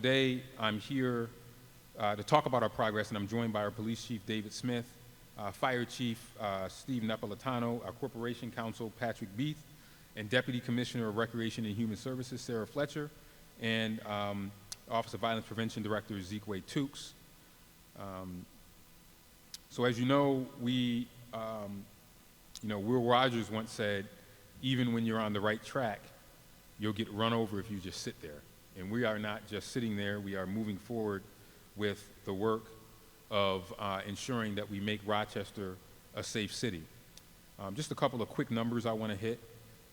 Today, I'm here to talk about our progress, and I'm joined by our Police Chief, David Smith, Fire Chief, Steve Napolitano, our Corporation Counsel, Patrick Beath, and Deputy Commissioner of Recreation and Human Services, Sarah Fletcher, and Office of Violence Prevention Director, Zekwe Tukes. So as you know, Will Rogers once said, even when you're on the right track, you'll get run over if you just sit there. And we are not just sitting there, we are moving forward with the work of ensuring that we make Rochester a safe city. Just a couple of quick numbers I want to hit.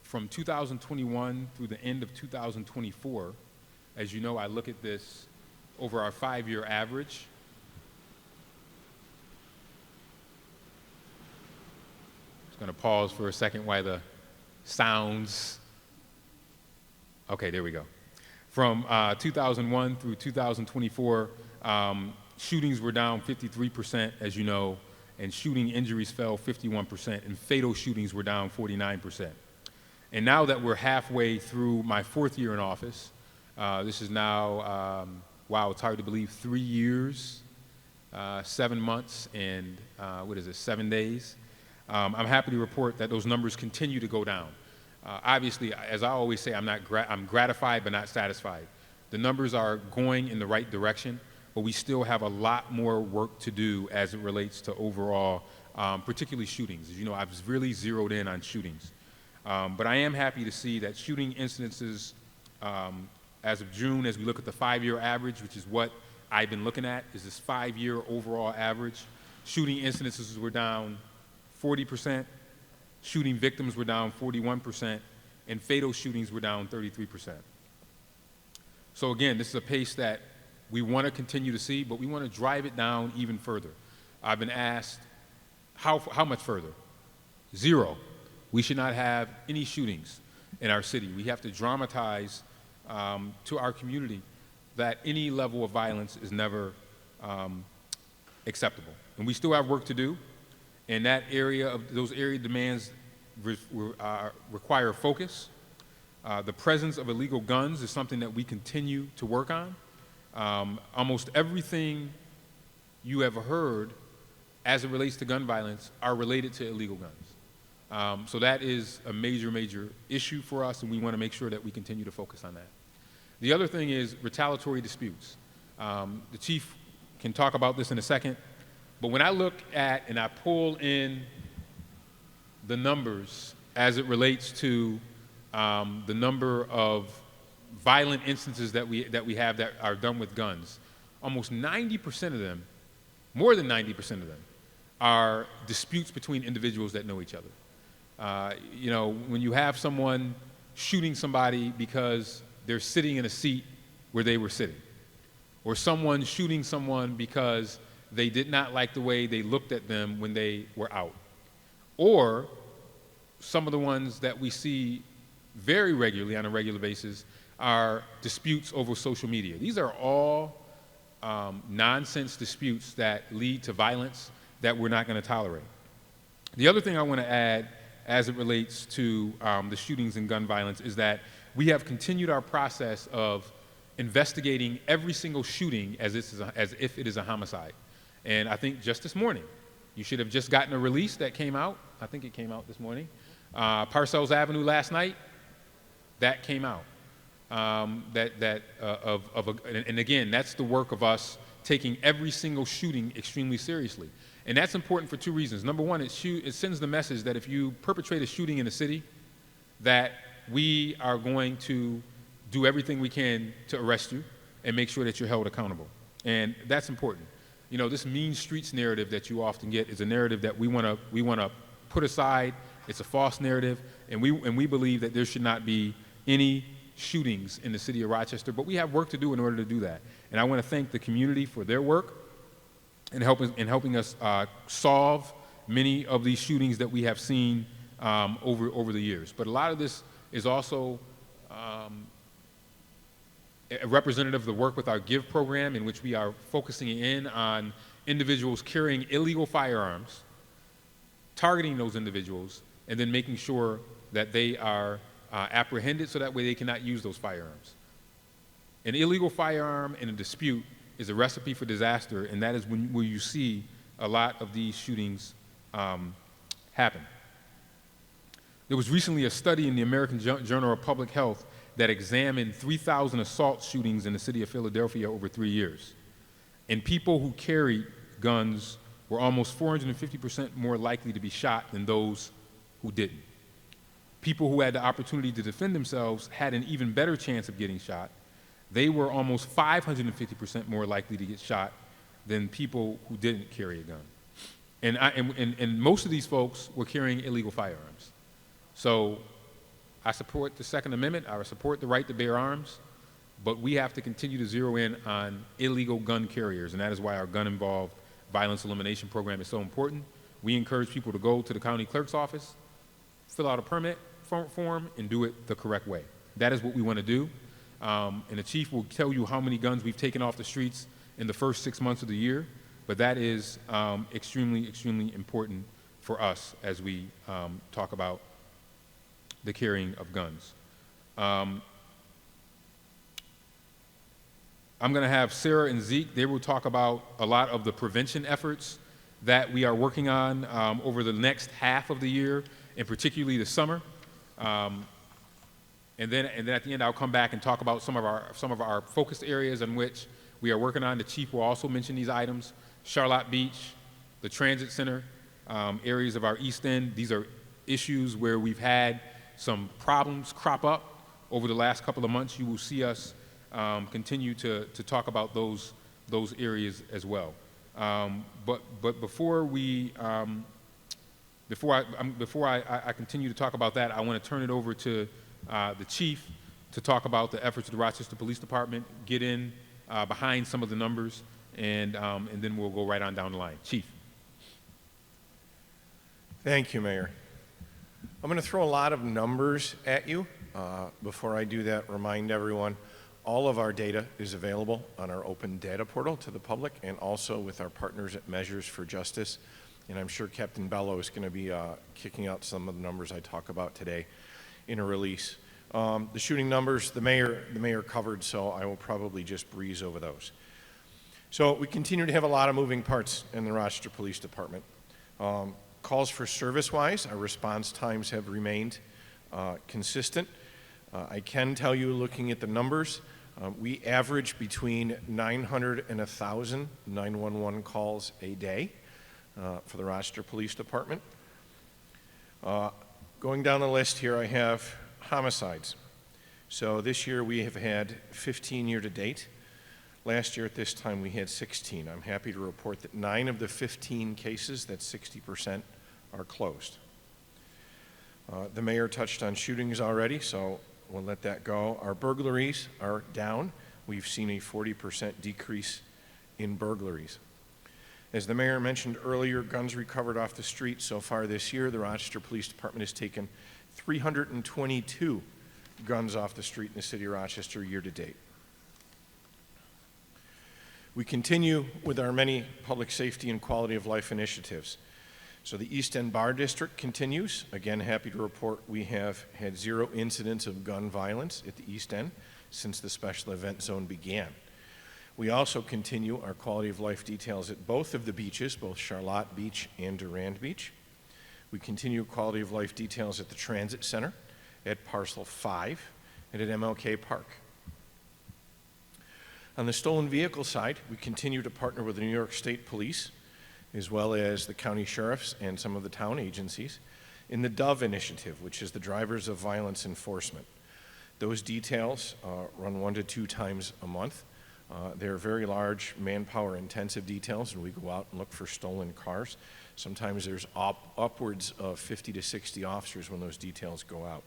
From 2021 through the end of 2024, as you know, I look at this over our 5-year average. Just going to pause for a second while the sounds. Okay, there we go. From 2001 through 2024, shootings were down 53%, as you know, and shooting injuries fell 51%, and fatal shootings were down 49%. And now that we're halfway through my 4th year in office, this is now, wow, it's hard to believe, 3 years, 7 months, and 7 days. I'm happy to report that those numbers continue to go down. Obviously, as I always say, I'm gratified but not satisfied. The numbers are going in the right direction, but we still have a lot more work to do as it relates to overall, particularly shootings. As you know, I've really zeroed in on shootings. But I am happy to see that shooting incidences as of June, as we look at the 5-year average, which is what I've been looking at, is this 5-year overall average. Shooting incidences were down 40%. Shooting victims were down 41%, and fatal shootings were down 33%. So again, this is a pace that we want to continue to see, but we want to drive it down even further. I've been asked, how much further? 0. We should not have any shootings in our city. We have to dramatize to our community that any level of violence is never acceptable. And we still have work to do. And that those area demands require focus. The presence of illegal guns is something that we continue to work on. Almost everything you have heard as it relates to gun violence are related to illegal guns. So that is a major, major issue for us, and we want to make sure that we continue to focus on that. The other thing is retaliatory disputes. The chief can talk about this in a second. But when I look at and I pull in the numbers as it relates to the number of violent instances that we have that are done with guns, almost 90% of them, more than 90% of them, are disputes between individuals that know each other. When you have someone shooting somebody because they're sitting in a seat where they were sitting, or someone shooting someone because they did not like the way they looked at them when they were out. Or some of the ones that we see very regularly on a regular basis are disputes over social media. These are all nonsense disputes that lead to violence that we're not going to tolerate. The other thing I want to add as it relates to the shootings and gun violence is that we have continued our process of investigating every single shooting as if it is a homicide. And I think just this morning, you should have just gotten a release that came out. I think it came out this morning. Parcells Avenue last night, that came out. And again, that's the work of us taking every single shooting extremely seriously. And that's important for 2 reasons. Number one, it sends the message that if you perpetrate a shooting in a city, that we are going to do everything we can to arrest you and make sure that you're held accountable. And that's important. This mean streets narrative that you often get is a narrative that we want to put aside. It's a false narrative, and we believe that there should not be any shootings in the city of Rochester, but we have work to do in order to do that. And I want to thank the community for their work in helping us solve many of these shootings that we have seen over the years. But a lot of this is also a representative of the work with our GIVE program, in which we are focusing in on individuals carrying illegal firearms, targeting those individuals, and then making sure that they are apprehended so that way they cannot use those firearms. An illegal firearm in a dispute is a recipe for disaster, and that is where you see a lot of these shootings happen. There was recently a study in the American Journal of Public Health that examined 3,000 assault shootings in the city of Philadelphia over 3 years. And people who carried guns were almost 450% more likely to be shot than those who didn't. People who had the opportunity to defend themselves had an even better chance of getting shot. They were almost 550% more likely to get shot than people who didn't carry a gun. And most of these folks were carrying illegal firearms. So I support the Second Amendment, I support the right to bear arms, but we have to continue to zero in on illegal gun carriers, and that is why our gun-involved violence elimination program is so important. We encourage people to go to the county clerk's office, fill out a permit form, and do it the correct way. That is what we want to do, and the chief will tell you how many guns we've taken off the streets in the first 6 months of the year, but that is extremely, extremely important for us as we talk about the carrying of guns. I'm going to have Sarah and Zeke. They will talk about a lot of the prevention efforts that we are working on over the next half of the year, and particularly the summer. And then at the end, I'll come back and talk about some of our focused areas in which we are working on. The chief will also mention these items: Charlotte Beach, the Transit Center, areas of our East End. These are issues where we've had some problems crop up over the last couple of months. You will see us continue to talk about those areas as well. But before I continue to talk about that, I want to turn it over to the chief to talk about the efforts of the Rochester Police Department, get in behind some of the numbers, and then we'll go right on down the line. Chief. Thank you, Mayor. I'm going to throw a lot of numbers at you. Before I do that, remind everyone, all of our data is available on our open data portal to the public, and also with our partners at Measures for Justice. And I'm sure Captain Bello is going to be kicking out some of the numbers I talk about today in a release. The shooting numbers, the mayor covered, so I will probably just breeze over those. So we continue to have a lot of moving parts in the Rochester Police Department. Calls for service-wise, our response times have remained consistent. I can tell you, looking at the numbers, we average between 900 and 1,000 911 calls a day for the Rochester Police Department. Going down the list here, I have homicides. So this year we have had 15 year to date. Last year at this time we had 16. I'm happy to report that 9 of the 15 cases, that's 60%, are closed. The mayor touched on shootings already, so we'll let that go. Our burglaries are down. We've seen a 40% decrease in burglaries. As the mayor mentioned earlier, guns recovered off the street so far this year, the Rochester Police Department has taken 322 guns off the street in the city of Rochester year to date. We continue with our many public safety and quality of life initiatives. So the East End Bar District continues. Again, happy to report we have had 0 incidents of gun violence at the East End since the special event zone began. We also continue our quality of life details at both of the beaches, both Charlotte Beach and Durand Beach. We continue quality of life details at the Transit Center, at Parcel 5, and at MLK Park. On the stolen vehicle side, we continue to partner with the New York State Police, as well as the county sheriffs and some of the town agencies, in the DOVE initiative, which is the Drivers of Violence Enforcement. Those details run 1 to 2 times a month. They're very large, manpower-intensive details, and we go out and look for stolen cars. Sometimes there's upwards of 50 to 60 officers when those details go out.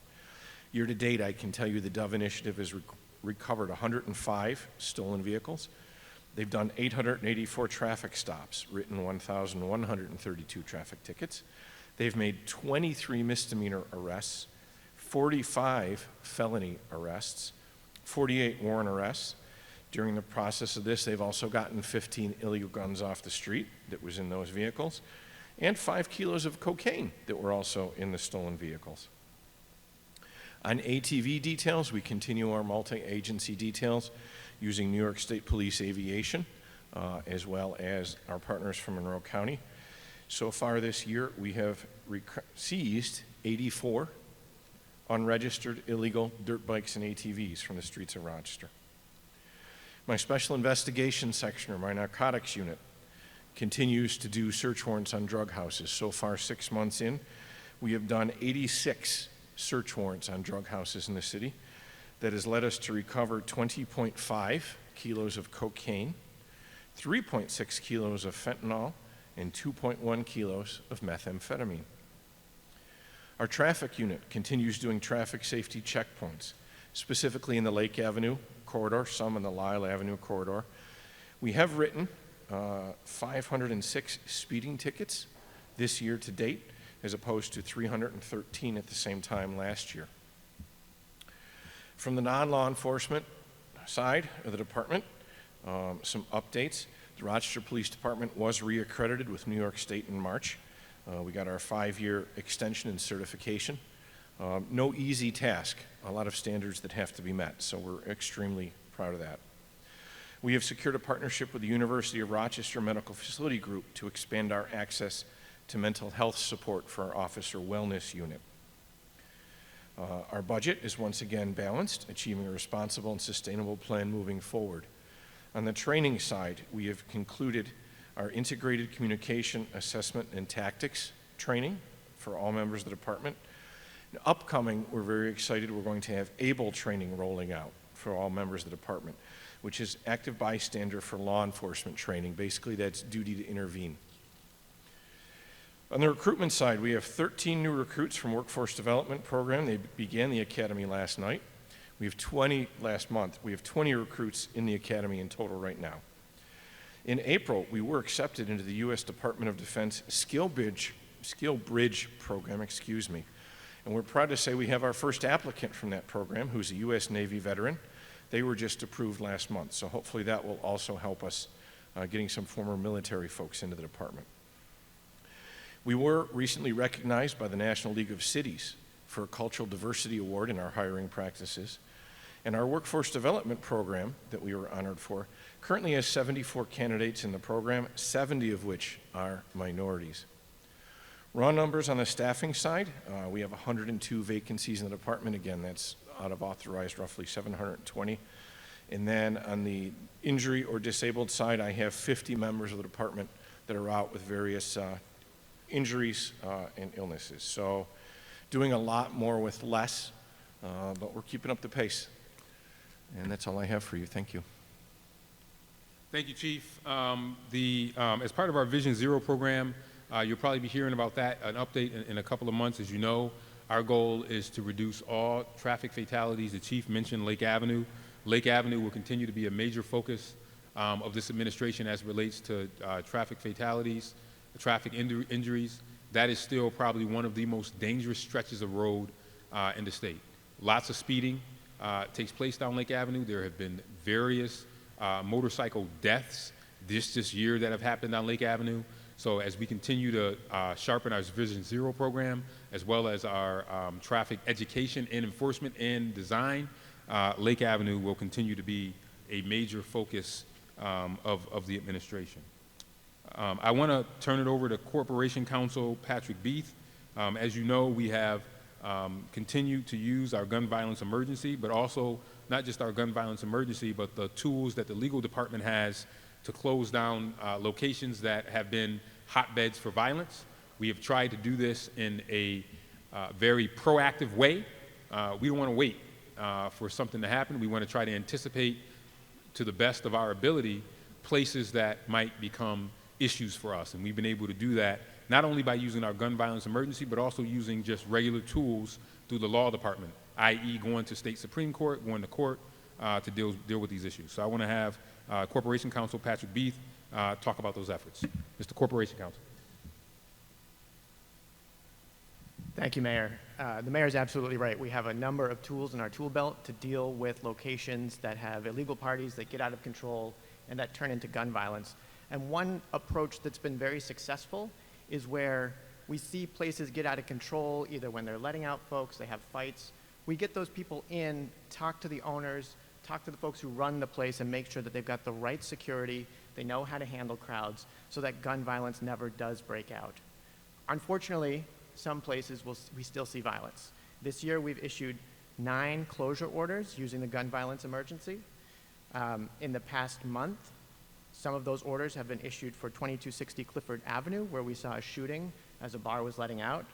Year to date, I can tell you the DOVE initiative has recovered 105 stolen vehicles. They've done 884 traffic stops, written 1,132 traffic tickets. They've made 23 misdemeanor arrests, 45 felony arrests, 48 warrant arrests. During the process of this, they've also gotten 15 illegal guns off the street that was in those vehicles, and 5 kilos of cocaine that were also in the stolen vehicles. On ATV details, we continue our multi-agency details. using New York State Police Aviation, as well as our partners from Monroe County. So far this year, we have seized 84 unregistered illegal dirt bikes and ATVs from the streets of Rochester. My Special Investigations Section, or my narcotics unit, continues to do search warrants on drug houses. So far, 6 months in, we have done 86 search warrants on drug houses in the city. That has led us to recover 20.5 kilos of cocaine, 3.6 kilos of fentanyl, and 2.1 kilos of methamphetamine. Our traffic unit continues doing traffic safety checkpoints, specifically in the Lake Avenue corridor, some in the Lyle Avenue corridor. We have written 506 speeding tickets this year to date, as opposed to 313 at the same time last year. From the non-law enforcement side of the department, some updates. The Rochester Police Department was reaccredited with New York State in March. We got our 5-year extension and certification. No easy task, a lot of standards that have to be met, so we're extremely proud of that. We have secured a partnership with the University of Rochester Medical Facility Group to expand our access to mental health support for our officer wellness unit. Our budget is once again balanced, achieving a responsible and sustainable plan moving forward. On the training side, we have concluded our integrated communication assessment and tactics training for all members of the department. Upcoming, we're very excited, we're going to have ABLE training rolling out for all members of the department, which is active bystander for law enforcement training. Basically, that's duty to intervene. On the recruitment side, we have 13 new recruits from Workforce Development Program. They began the academy last night. We have 20 last month. We have 20 recruits in the academy in total right now. In April, we were accepted into the U.S. Department of Defense Skill Bridge program, and we're proud to say we have our first applicant from that program, who's a U.S. Navy veteran. They were just approved last month, so hopefully that will also help us getting some former military folks into the department. We were recently recognized by the National League of Cities for a Cultural Diversity Award in our hiring practices. And our workforce development program that we were honored for currently has 74 candidates in the program, 70 of which are minorities. Raw numbers on the staffing side, we have 102 vacancies in the department. Again, that's out of authorized roughly 720. And then on the injury or disabled side, I have 50 members of the department that are out with various injuries and illnesses. So doing a lot more with less, but we're keeping up the pace. And that's all I have for you. Thank you. Thank you, Chief. As part of our Vision Zero program, you'll probably be hearing about that, an update in a couple of months. As you know, our goal is to reduce all traffic fatalities. The Chief mentioned Lake Avenue. Lake Avenue will continue to be a major focus of this administration as it relates to traffic fatalities, traffic injuries. That is still probably one of the most dangerous stretches of road in the state. Lots of speeding takes place down Lake Avenue. There have been various motorcycle deaths this year that have happened on Lake Avenue. So as we continue to sharpen our Vision Zero program, as well as our traffic education and enforcement and design, Lake Avenue will continue to be a major focus of the administration. I want to turn it over to Corporation Counsel Patrick Beath. As you know, we have continued to use our gun violence emergency, but also not just our gun violence emergency, but the tools that the legal department has to close down locations that have been hotbeds for violence. We have tried to do this in a very proactive way. We don't want to wait for something to happen. We want to try to anticipate, to the best of our ability, places that might become issues for us. And we've been able to do that not only by using our gun violence emergency, but also using just regular tools through the law department, i.e. going to state Supreme Court, going to court to deal with these issues. So I want to have Corporation Counsel Patrick Beath talk about those efforts. Mr. Corporation Counsel. Thank you, Mayor. The Mayor is absolutely right. We have a number of tools in our tool belt to deal with locations that have illegal parties that get out of control and that turn into gun violence. And one approach that's been very successful is where we see places get out of control, either when they're letting out folks, they have fights. We get those people in, talk to the owners, talk to the folks who run the place and make sure that they've got the right security, they know how to handle crowds, so that gun violence never does break out. Unfortunately, some places we still see violence. This year, we've issued 9 closure orders using the gun violence emergency. In the past month, some of those orders have been issued for 2260 Clifford Avenue, where we saw a shooting as a bar was letting out.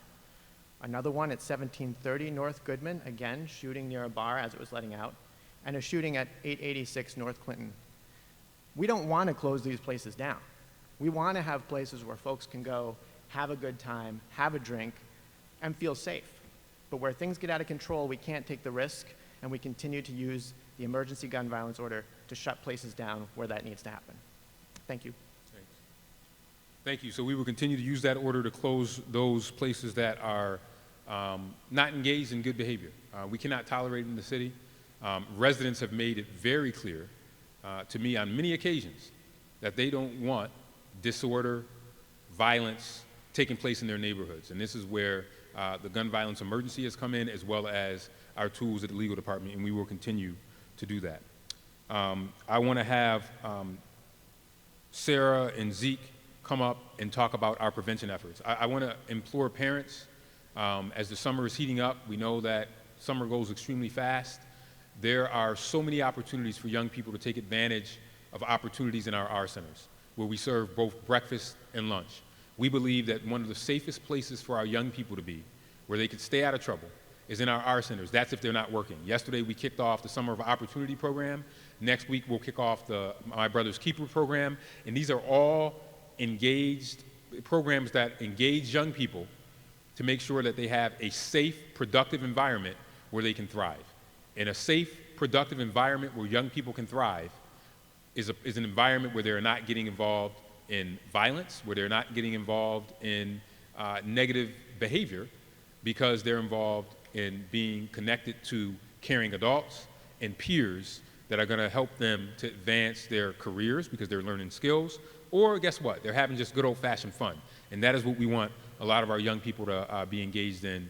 Another one at 1730 North Goodman, again, shooting near a bar as it was letting out. And a shooting at 886 North Clinton. We don't want to close these places down. We want to have places where folks can go, have a good time, have a drink, and feel safe. But where things get out of control, we can't take the risk, and we continue to use the emergency gun violence order to shut places down where that needs to happen. Thank you. Thanks. Thank you. So we will continue to use that order to close those places that are not engaged in good behavior. We cannot tolerate it in the city. Residents have made it very clear to me on many occasions that they don't want disorder, violence taking place in their neighborhoods. And this is where the gun violence emergency has come in, as well as our tools at the legal department, and we will continue to do that. I want to have Sarah and Zeke come up and talk about our prevention efforts. I want to implore parents, as the summer is heating up, we know that summer goes extremely fast. There are so many opportunities for young people to take advantage of opportunities in our R centers, where we serve both breakfast and lunch. We believe that one of the safest places for our young people to be, where they could stay out of trouble, is in our R centers. That's if they're not working. Yesterday, we kicked off the Summer of Opportunity program. Next week, we'll kick off the My Brother's Keeper program. And these are all engaged programs that engage young people to make sure that they have a safe, productive environment where they can thrive. And a safe, productive environment where young people can thrive is an environment where they're not getting involved in violence, where they're not getting involved in negative behavior, because they're involved in being connected to caring adults and peers that are going to help them to advance their careers because they're learning skills, or guess what? They're having just good old-fashioned fun. And that is what we want a lot of our young people to be engaged in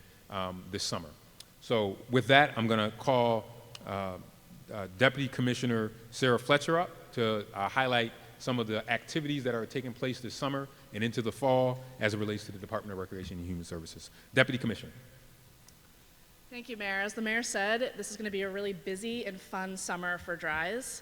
this summer. So with that, I'm going to call Deputy Commissioner Sarah Fletcher up to highlight some of the activities that are taking place this summer and into the fall as it relates to the Department of Recreation and Human Services. Deputy Commissioner. Thank you, Mayor. As the Mayor said, this is going to be a really busy and fun summer for DRYS.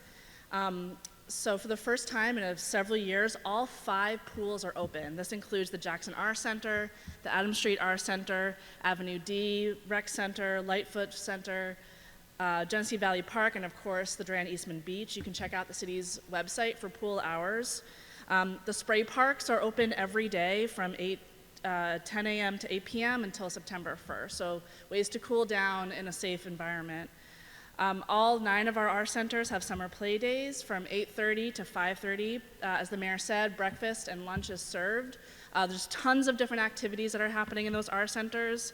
So for the first time in several years, all 5 pools are open. This includes the Jackson R Center, the Adams Street R Center, Avenue D Rec Center, Lightfoot Center, Genesee Valley Park, and of course the Durand Eastman Beach. You can check out the city's website for pool hours. The spray parks are open every day from 10 a.m. to 8 p.m. until September 1st, so ways to cool down in a safe environment. All 9 of our R centers have summer play days from 8:30 to 5:30. As the Mayor said, breakfast and lunch is served. There's tons of different activities that are happening in those R centers.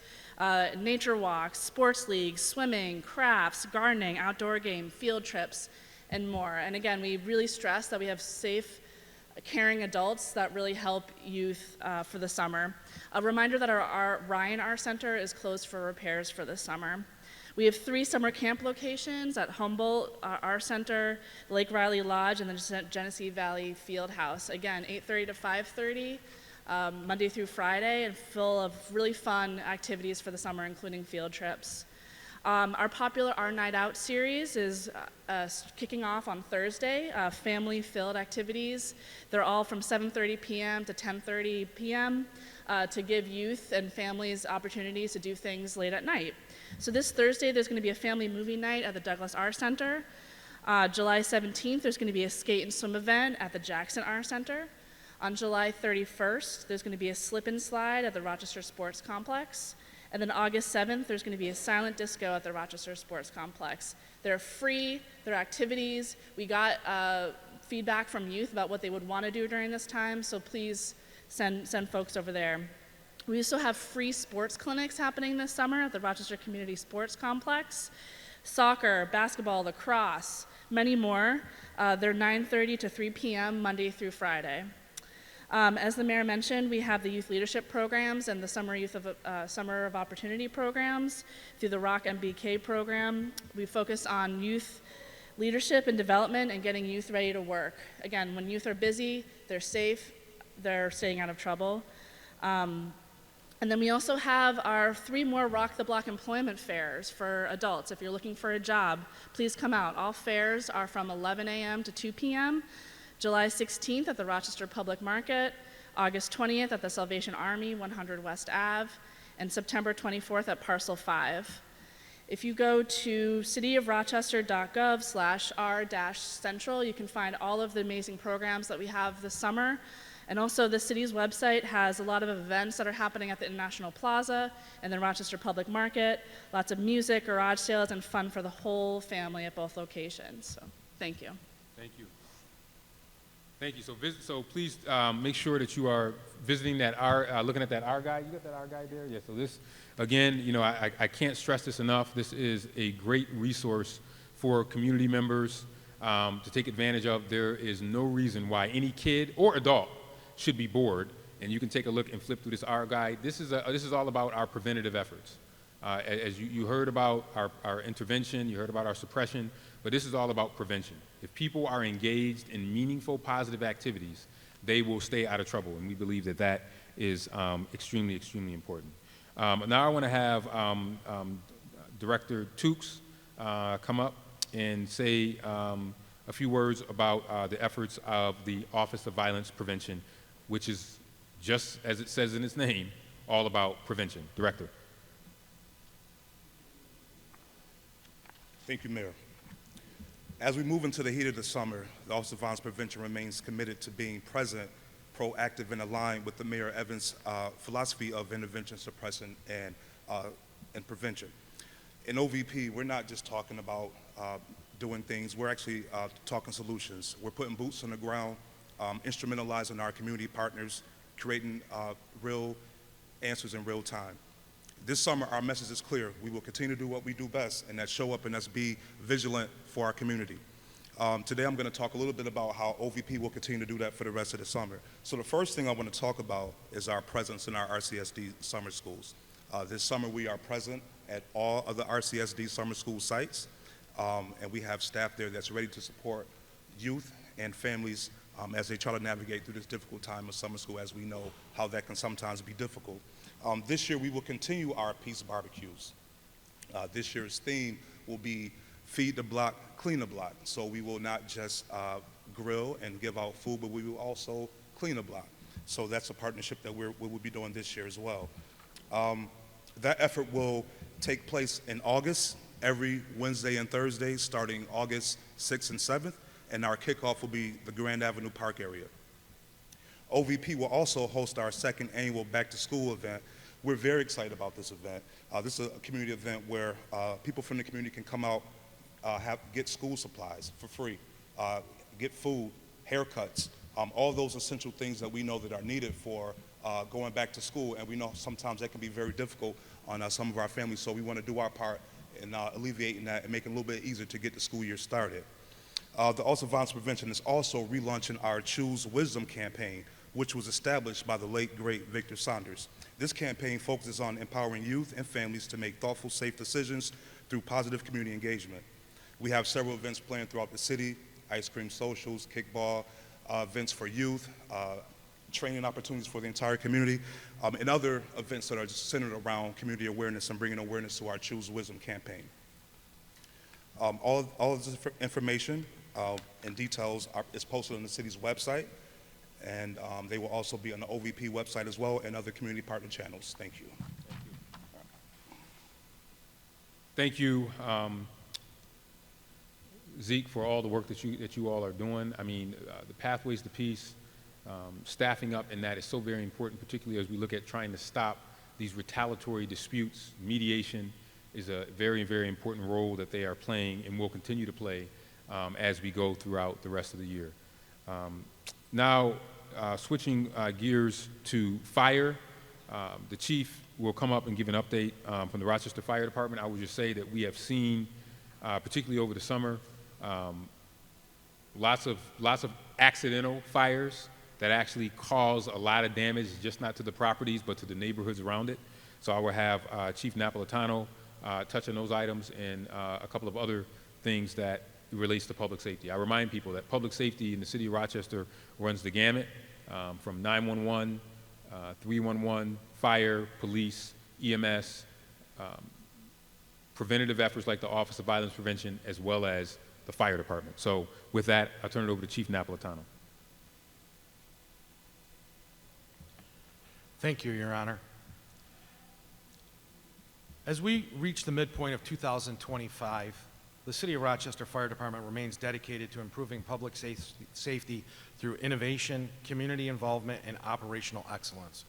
Nature walks, sports leagues, swimming, crafts, gardening, outdoor game, field trips, and more. And again, we really stress that we have safe, caring adults that really help youth for the summer. A reminder that our Ryan R Center is closed for repairs for the summer. We have 3 summer camp locations at Humboldt R Center, Lake Riley Lodge, and the Genesee Valley Field House. Again, 8:30 to 5:30, Monday through Friday, and full of really fun activities for the summer, including field trips. Our popular Our Night Out series is kicking off on Thursday, family-filled activities. They're all from 7:30 p.m. to 10:30 p.m. To give youth and families opportunities to do things late at night. So this Thursday, there's going to be a family movie night at the Douglas R Center. July 17th, there's going to be a skate and swim event at the Jackson R Center. On July 31st, there's going to be a slip and slide at the Rochester Sports Complex. And then August 7th, there's going to be a silent disco at the Rochester Sports Complex. They're free, they're activities. We got feedback from youth about what they would want to do during this time, so please send folks over there. We also have free sports clinics happening this summer at the Rochester Community Sports Complex. Soccer, basketball, lacrosse, many more. They're 9:30 to 3 p.m. Monday through Friday. As the Mayor mentioned, we have the youth leadership programs and the Summer of Opportunity programs through the ROC MBK program. We focus on youth leadership and development, and getting youth ready to work. Again, when youth are busy, they're safe, they're staying out of trouble. And then we also have our 3 more Rock the Block employment fairs for adults. If you're looking for a job, please come out. All fairs are from 11 a.m. to 2 p.m. July 16th at the Rochester Public Market, August 20th at the Salvation Army, 100 West Ave, and September 24th at Parcel 5. If you go to cityofrochester.gov/r-central, you can find all of the amazing programs that we have this summer. And also the city's website has a lot of events that are happening at the International Plaza and the Rochester Public Market, lots of music, garage sales, and fun for the whole family at both locations. So, thank you. Thank you. Thank you. So please make sure that you are visiting that looking at that R guide. You got that R guide there? Yeah. So this, again, you know, I can't stress this enough. This is a great resource for community members to take advantage of. There is no reason why any kid or adult should be bored, and you can take a look and flip through this R guide. This is all about our preventative efforts. As you heard about our intervention, you heard about our suppression, but this is all about prevention. If people are engaged in meaningful, positive activities, they will stay out of trouble, and we believe that that is extremely, extremely important. Now I want to have Director Tukes come up and say a few words about the efforts of the Office of Violence Prevention, which is, just as it says in its name, all about prevention. Director. Thank you, Mayor. As we move into the heat of the summer, the Office of Violence Prevention remains committed to being present, proactive, and aligned with the Mayor Evans' philosophy of intervention, suppression, and prevention. In OVP, we're not just talking about doing things, we're actually talking solutions. We're putting boots on the ground, instrumentalizing our community partners, creating real answers in real time. This summer, our message is clear. We will continue to do what we do best, and that's show up and that's be vigilant for our community. Today, I'm going to talk a little bit about how OVP will continue to do that for the rest of the summer. So the first thing I want to talk about is our presence in our RCSD summer schools. This summer, we are present at all of the RCSD summer school sites, and we have staff there that's ready to support youth and families as they try to navigate through this difficult time of summer school, as we know how that can sometimes be difficult. This year, we will continue our Peace Barbecues. This year's theme will be Feed the Block, Clean the Block. So we will not just grill and give out food, but we will also clean the block. So that's a partnership that we will be doing this year as well. That effort will take place in August, every Wednesday and Thursday, starting August 6th and 7th, and our kickoff will be the Grand Avenue Park area. OVP will also host our second annual Back to School event. We're very excited about this event. This is a community event where people from the community can come out, get school supplies for free, get food, haircuts, all those essential things that we know that are needed for going back to school, and we know sometimes that can be very difficult on some of our families, so we want to do our part in alleviating that and making it a little bit easier to get the school year started. The Office of Violence Prevention is also relaunching our Choose Wisdom campaign, which was established by the late, great Victor Saunders. This campaign focuses on empowering youth and families to make thoughtful, safe decisions through positive community engagement. We have several events planned throughout the city: ice cream socials, kickball, events for youth, training opportunities for the entire community, and other events that are centered around community awareness and bringing awareness to our Choose Wisdom campaign. All of this information and details is posted on the city's website, and they will also be on the OVP website as well and other community partner channels. Thank you. Thank you, Zeke, for all the work that you all are doing. I mean, the Pathways to Peace, staffing up in that is so very important, particularly as we look at trying to stop these retaliatory disputes. Mediation is a very, very important role that they are playing and will continue to play as we go throughout the rest of the year. Now, switching gears to fire, the chief will come up and give an update from the Rochester Fire Department. I would just say that we have seen, particularly over the summer, lots of accidental fires that actually cause a lot of damage, just not to the properties, but to the neighborhoods around it. So I will have Chief Napolitano touch on those items and a couple of other things that relates to public safety. I remind people that public safety in the city of Rochester runs the gamut from 911, 311, fire, police, EMS, preventative efforts like the Office of Violence Prevention, as well as the fire department. So with that, I'll turn it over to Chief Napolitano. Thank you, Your Honor. As we reach the midpoint of 2025, the City of Rochester Fire Department remains dedicated to improving public safety through innovation, community involvement, and operational excellence.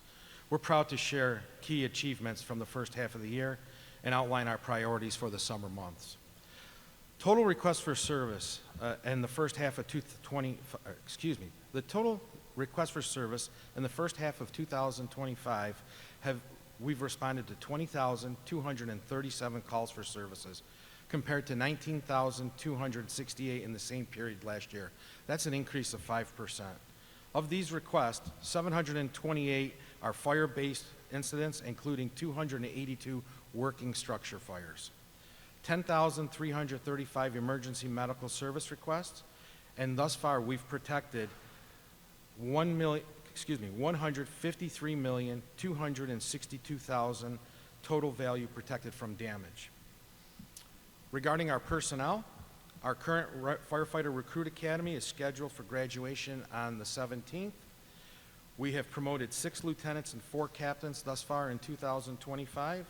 We're proud to share key achievements from the first half of the year and outline our priorities for the summer months. Total requests for service in the first half of the total requests for service in the first half of 2025 we've responded to 20,237 calls for services, compared to 19,268 in the same period last year. That's an increase of 5%. Of these requests, 728 are fire-based incidents, including 282 working structure fires, 10,335 emergency medical service requests, and thus far we've protected 153,262,000 total value protected from damage. Regarding our personnel, our current firefighter recruit academy is scheduled for graduation on the 17th. We have promoted 6 lieutenants and 4 captains thus far in 2025,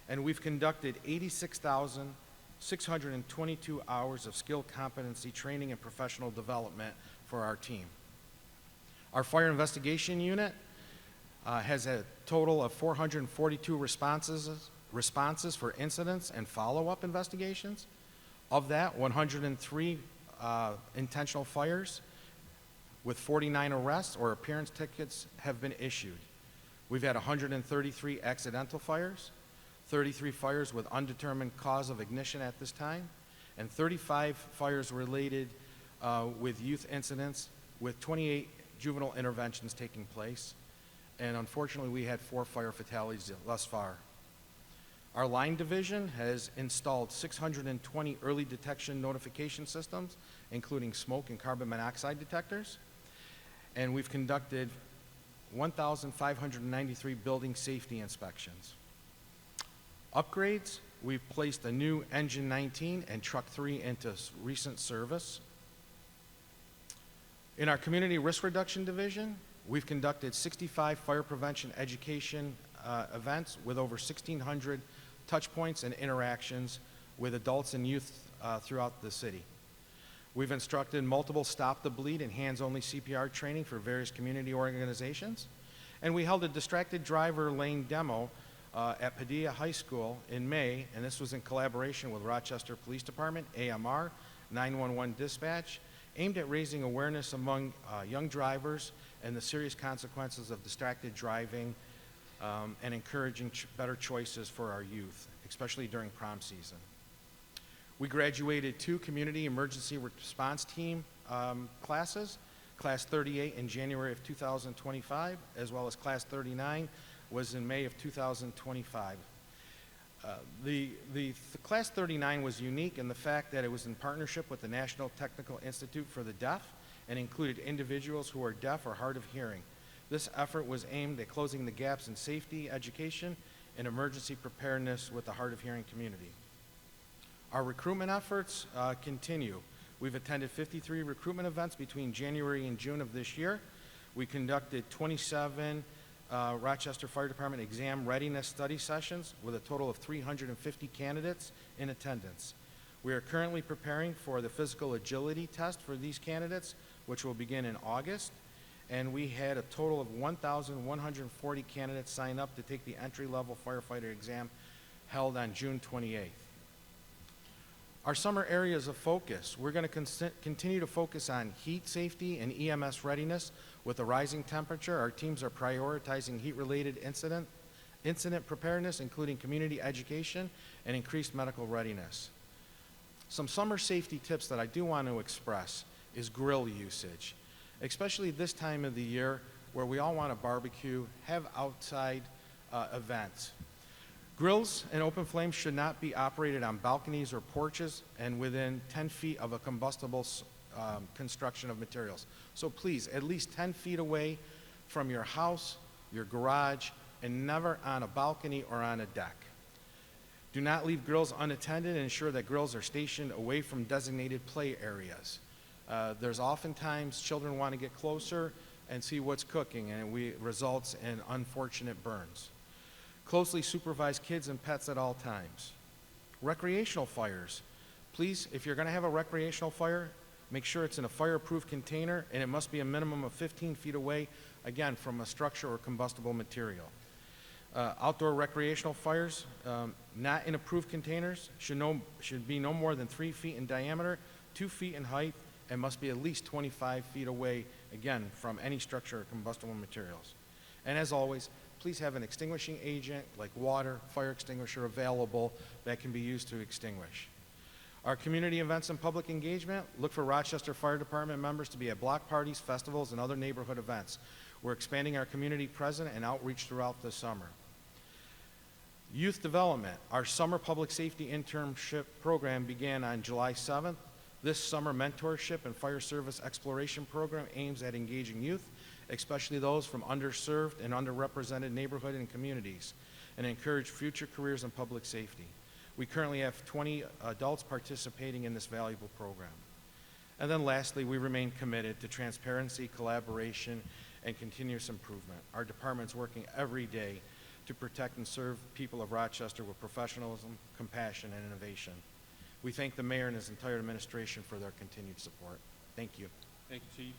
and we've conducted 86,622 hours of skill competency training and professional development for our team. Our fire investigation unit has a total of 442 responses for incidents and follow-up investigations. Of that, 103 intentional fires with 49 arrests or appearance tickets have been issued. We've had 133 accidental fires, 33 fires with undetermined cause of ignition at this time, and 35 fires related with youth incidents, with 28 juvenile interventions taking place. And unfortunately, we had 4 fire fatalities thus far. Our line division has installed 620 early detection notification systems, including smoke and carbon monoxide detectors. And we've conducted 1,593 building safety inspections. Upgrades, we've placed a new Engine 19 and Truck 3 into recent service. In our Community Risk Reduction Division, we've conducted 65 fire prevention education events with over 1,600 touch points and interactions with adults and youth throughout the city. We've instructed multiple Stop the Bleed and hands-only CPR training for various community organizations. And we held a distracted driver lane demo at Padilla High School in May, and this was in collaboration with Rochester Police Department, AMR, 911 Dispatch, aimed at raising awareness among young drivers and the serious consequences of distracted driving and encouraging better choices for our youth, especially during prom season. We graduated 2 community emergency response team classes, Class 38 in January of 2025, as well as Class 39 was in May of 2025. The Class 39 was unique in the fact that it was in partnership with the National Technical Institute for the Deaf and included individuals who are deaf or hard of hearing. This effort was aimed at closing the gaps in safety, education, and emergency preparedness with the hard of hearing community. Our recruitment efforts continue. We've attended 53 recruitment events between January and June of this year. We conducted 27 Rochester Fire Department exam readiness study sessions with a total of 350 candidates in attendance. We are currently preparing for the physical agility test for these candidates, which will begin in August. And we had a total of 1,140 candidates sign up to take the entry-level firefighter exam held on June 28th. Our summer areas of focus, we're going to continue to focus on heat safety and EMS readiness. With the rising temperature, our teams are prioritizing heat-related incident preparedness, including community education and increased medical readiness. Some summer safety tips that I do want to express is grill usage, especially this time of the year where we all want to barbecue, have outside events. Grills and open flames should not be operated on balconies or porches and within 10 feet of a combustible construction of materials. So please, at least 10 feet away from your house, your garage, and never on a balcony or on a deck. Do not leave grills unattended and ensure that grills are stationed away from designated play areas. There's oftentimes children want to get closer and see what's cooking, and it results in unfortunate burns. Closely supervise kids and pets at all times. Recreational fires. Please, if you're going to have a recreational fire, make sure it's in a fireproof container, and it must be a minimum of 15 feet away, again, from a structure or combustible material. Outdoor recreational fires, not in approved containers, should be no more than 3 feet in diameter, 2 feet in height, and must be at least 25 feet away, again, from any structure or combustible materials. And as always, please have an extinguishing agent like water, fire extinguisher available that can be used to extinguish. Our community events and public engagement, look for Rochester Fire Department members to be at block parties, festivals, and other neighborhood events. We're expanding our community presence and outreach throughout the summer. Youth development, our summer public safety internship program began on July 7th. This summer mentorship and fire service exploration program aims at engaging youth, especially those from underserved and underrepresented neighborhood and communities, and encourage future careers in public safety. We currently have 20 adults participating in this valuable program. And then lastly, we remain committed to transparency, collaboration, and continuous improvement. Our department's working every day to protect and serve people of Rochester with professionalism, compassion, and innovation. We thank the mayor and his entire administration for their continued support. Thank you. Thank you, Chief.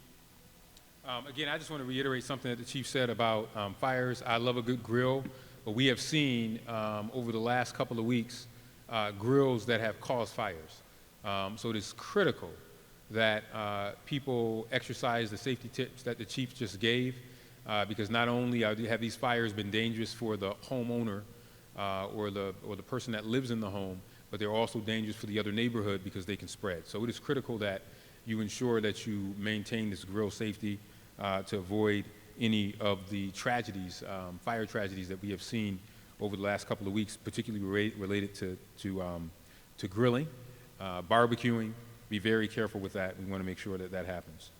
Again, I just want to reiterate something that the Chief said about fires. I love a good grill, but we have seen over the last couple of weeks grills that have caused fires. So it is critical that people exercise the safety tips that the Chief just gave, because not only have these fires been dangerous for the homeowner or the person that lives in the home, but they're also dangerous for the other neighborhood because they can spread. So it is critical that you ensure that you maintain this grill safety to avoid any of the tragedies, fire tragedies that we have seen over the last couple of weeks, particularly related to grilling, barbecuing. Be very careful with that. We want to make sure that that happens.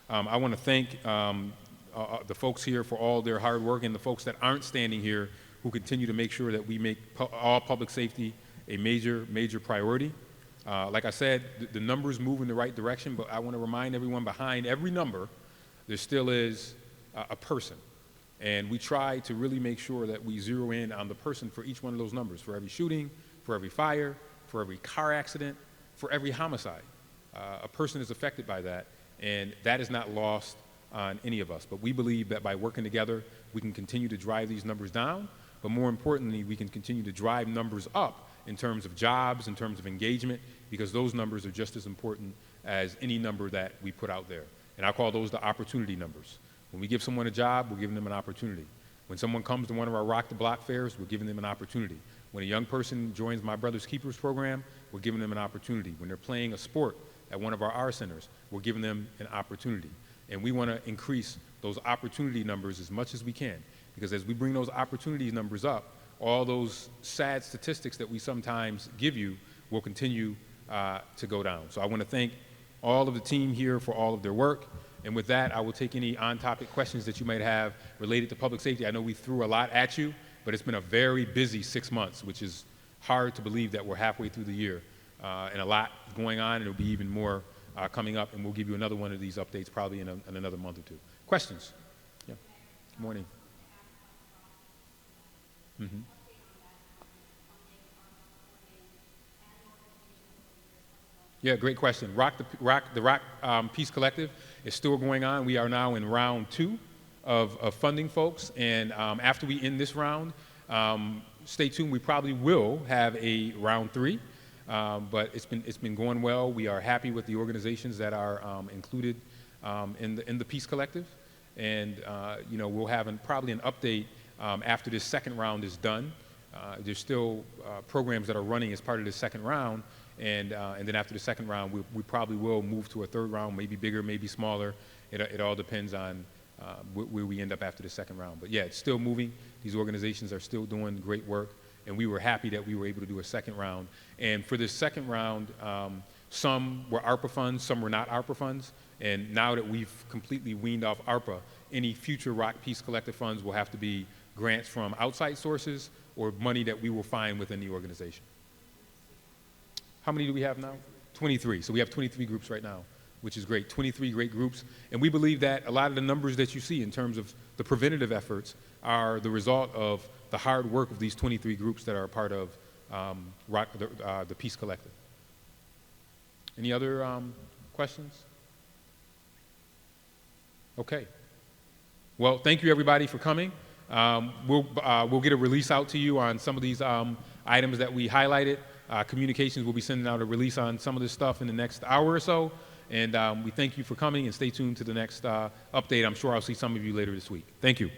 I want to thank the folks here for all their hard work, and the folks that aren't standing here who continue to make sure that we make all public safety a major priority. Like I said, the numbers move in the right direction, but I want to remind everyone behind every number, there still is a person. And we try to really make sure that we zero in on the person for each one of those numbers, for every shooting, for every fire, for every car accident, for every homicide. A person is affected by that, and that is not lost on any of us. But we believe that by working together, we can continue to drive these numbers down, but more importantly, we can continue to drive numbers up in terms of jobs, in terms of engagement, because those numbers are just as important as any number that we put out there. And I call those the opportunity numbers. When we give someone a job, we're giving them an opportunity. When someone comes to one of our Rock the Block fairs, we're giving them an opportunity. When a young person joins my Brothers Keepers program, we're giving them an opportunity. When they're playing a sport at one of our R centers, we're giving them an opportunity. And we want to increase those opportunity numbers as much as we can, because as we bring those opportunity numbers up, all those sad statistics that we sometimes give you will continue to go down. So I want to thank all of the team here for all of their work. And with that, I will take any on-topic questions that you might have related to public safety. I know we threw a lot at you, but it's been a very busy 6 months, which is hard to believe that we're halfway through the year. And a lot going on, and there'll be even more coming up, and we'll give you another one of these updates probably in another month or two. Questions? Yeah. Good morning. Mm-hmm. Yeah, great question. The Rock Peace Collective is still going on. We are now in round 2 of funding folks, and after we end this round, stay tuned. We probably will have a round 3, but it's been going well. We are happy with the organizations that are included in the Peace Collective, and we'll have probably an update after this second round is done. There's still programs that are running as part of this second round. And then after the second round, we probably will move to a third round, maybe bigger, maybe smaller. It all depends on where we end up after the second round. But yeah, it's still moving. These organizations are still doing great work, and we were happy that we were able to do a second round. And for this second round, some were ARPA funds, some were not ARPA funds, and now that we've completely weaned off ARPA, any future Rock Peace Collective funds will have to be grants from outside sources or money that we will find within the organization. How many do we have now? 23. So we have 23 groups right now, which is great. 23 great groups. And we believe that a lot of the numbers that you see in terms of the preventative efforts are the result of the hard work of these 23 groups that are a part of the Peace Collective. Any other questions? Okay. Well, thank you everybody for coming. We'll get a release out to you on some of these items that we highlighted. Communications will be sending out a release on some of this stuff in the next hour or so. And we thank you for coming, and stay tuned to the next update. I'm sure I'll see some of you later this week. Thank you.